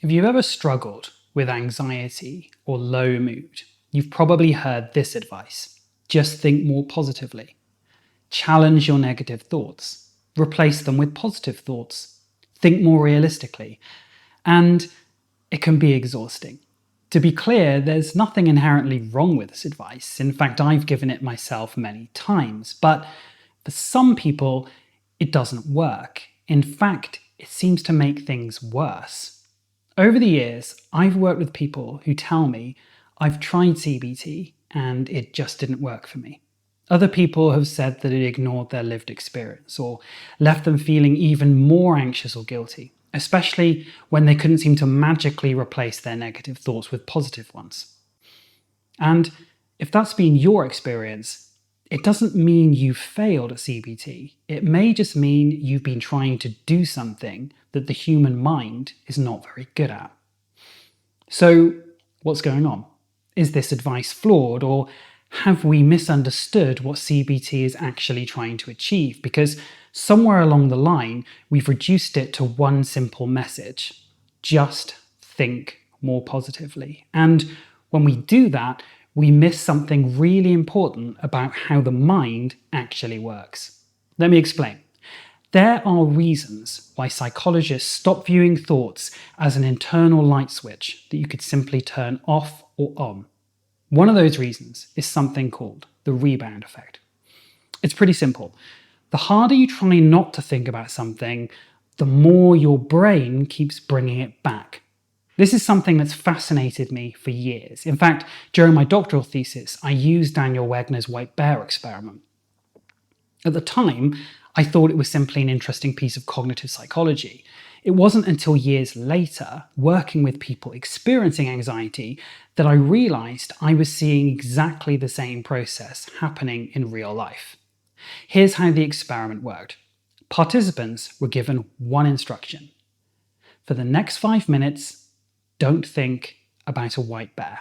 If you've ever struggled with anxiety or low mood, you've probably heard this advice. Just think more positively. Challenge your negative thoughts. Replace them with positive thoughts. Think more realistically. And it can be exhausting. To be clear, there's nothing inherently wrong with this advice. In fact, I've given it myself many times. But for some people, it doesn't work. In fact, it seems to make things worse. Over the years, I've worked with people who tell me I've tried CBT and it just didn't work for me. Other people have said that it ignored their lived experience or left them feeling even more anxious or guilty, especially when they couldn't seem to magically replace their negative thoughts with positive ones. And if that's been your experience, it doesn't mean you've failed at CBT. It may just mean you've been trying to do something that the human mind is not very good at. So, what's going on? Is this advice flawed, or have we misunderstood what CBT is actually trying to achieve? Because somewhere along the line, we've reduced it to one simple message: just think more positively. And when we do that, we miss something really important about how the mind actually works. Let me explain. There are reasons why psychologists stop viewing thoughts as an internal light switch that you could simply turn off or on. One of those reasons is something called the rebound effect. It's pretty simple. The harder you try not to think about something, the more your brain keeps bringing it back. This is something that's fascinated me for years. In fact, during my doctoral thesis, I used Daniel Wegner's white bear experiment. At the time, I thought it was simply an interesting piece of cognitive psychology. It wasn't until years later, working with people experiencing anxiety, that I realized I was seeing exactly the same process happening in real life. Here's how the experiment worked. Participants were given one instruction. For the next 5 minutes, don't think about a white bear.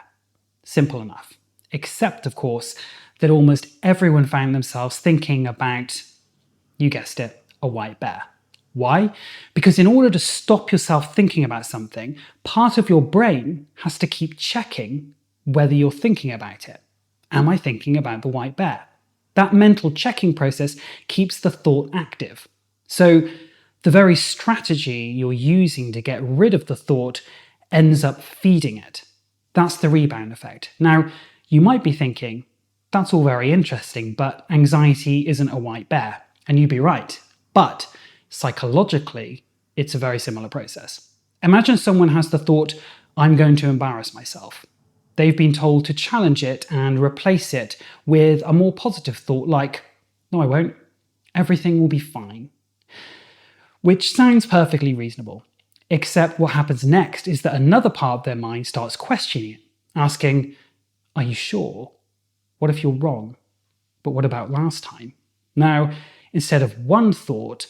Simple enough. Except, of course, that almost everyone found themselves thinking about, you guessed it, a white bear. Why? Because in order to stop yourself thinking about something, part of your brain has to keep checking whether you're thinking about it. Am I thinking about the white bear? That mental checking process keeps the thought active. So the very strategy you're using to get rid of the thought ends up feeding it. That's the rebound effect. Now, you might be thinking, that's all very interesting, but anxiety isn't a white bear. And you'd be right. But psychologically, it's a very similar process. Imagine someone has the thought, I'm going to embarrass myself. They've been told to challenge it and replace it with a more positive thought like, no, I won't. Everything will be fine. Which sounds perfectly reasonable. Except what happens next is that another part of their mind starts questioning it, asking, are you sure? What if you're wrong? But what about last time? Now, instead of one thought,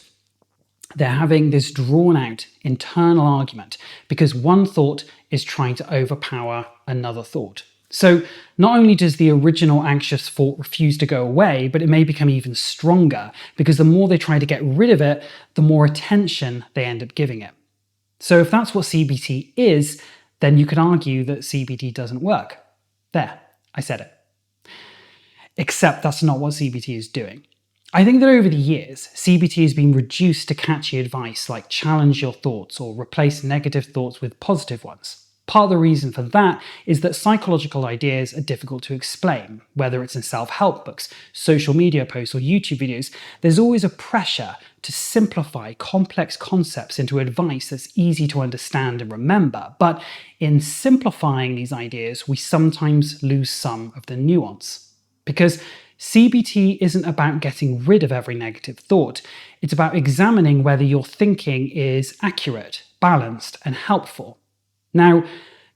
they're having this drawn-out internal argument because one thought is trying to overpower another thought. So not only does the original anxious thought refuse to go away, but it may become even stronger because the more they try to get rid of it, the more attention they end up giving it. So if that's what CBT is, then you could argue that CBT doesn't work. There, I said it. Except that's not what CBT is doing. I think that over the years, CBT has been reduced to catchy advice like challenge your thoughts or replace negative thoughts with positive ones. Part of the reason for that is that psychological ideas are difficult to explain. Whether it's in self-help books, social media posts, or YouTube videos, there's always a pressure to simplify complex concepts into advice that's easy to understand and remember. But in simplifying these ideas, we sometimes lose some of the nuance. Because CBT isn't about getting rid of every negative thought. It's about examining whether your thinking is accurate, balanced, and helpful. Now,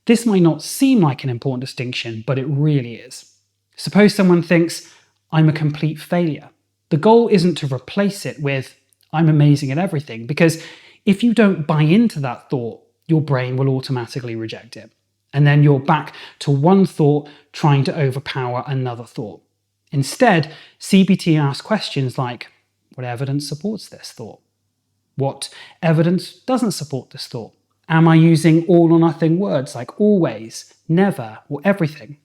this might not seem like an important distinction, but it really is. Suppose someone thinks, I'm a complete failure. The goal isn't to replace it with, I'm amazing at everything, because if you don't buy into that thought, your brain will automatically reject it. And then you're back to one thought trying to overpower another thought. Instead, CBT asks questions like, what evidence supports this thought? What evidence doesn't support this thought? Am I using all or nothing words like always, never, or everything?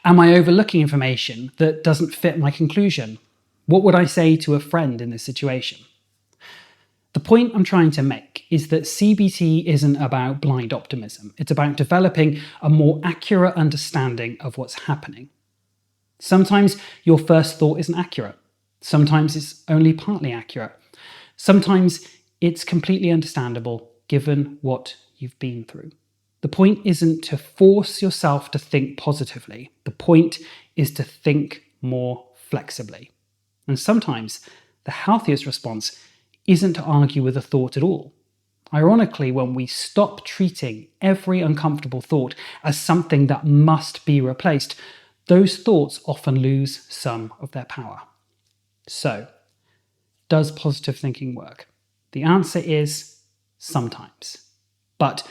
Am I overlooking information that doesn't fit my conclusion? What would I say to a friend in this situation? The point I'm trying to make is that CBT isn't about blind optimism. It's about developing a more accurate understanding of what's happening. Sometimes your first thought isn't accurate. Sometimes it's only partly accurate. Sometimes it's completely understandable given what you've been through. The point isn't to force yourself to think positively. The point is to think more flexibly. And sometimes the healthiest response isn't to argue with a thought at all. Ironically, when we stop treating every uncomfortable thought as something that must be replaced, those thoughts often lose some of their power. So, does positive thinking work? The answer is sometimes. But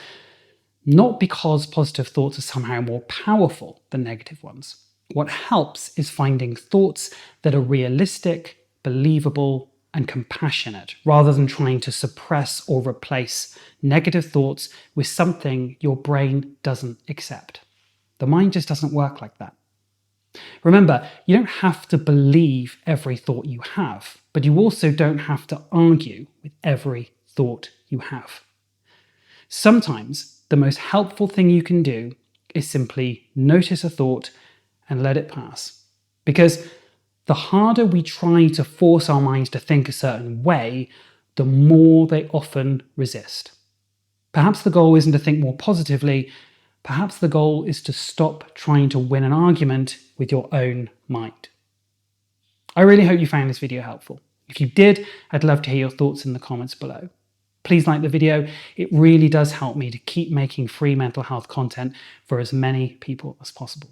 not because positive thoughts are somehow more powerful than negative ones. What helps is finding thoughts that are realistic, believable, and compassionate, rather than trying to suppress or replace negative thoughts with something your brain doesn't accept. The mind just doesn't work like that. Remember, you don't have to believe every thought you have, but you also don't have to argue with every thought you have. Sometimes the most helpful thing you can do is simply notice a thought and let it pass. Because the harder we try to force our minds to think a certain way, the more they often resist. Perhaps the goal isn't to think more positively. Perhaps the goal is to stop trying to win an argument with your own mind. I really hope you found this video helpful. If you did, I'd love to hear your thoughts in the comments below. Please like the video. It really does help me to keep making free mental health content for as many people as possible.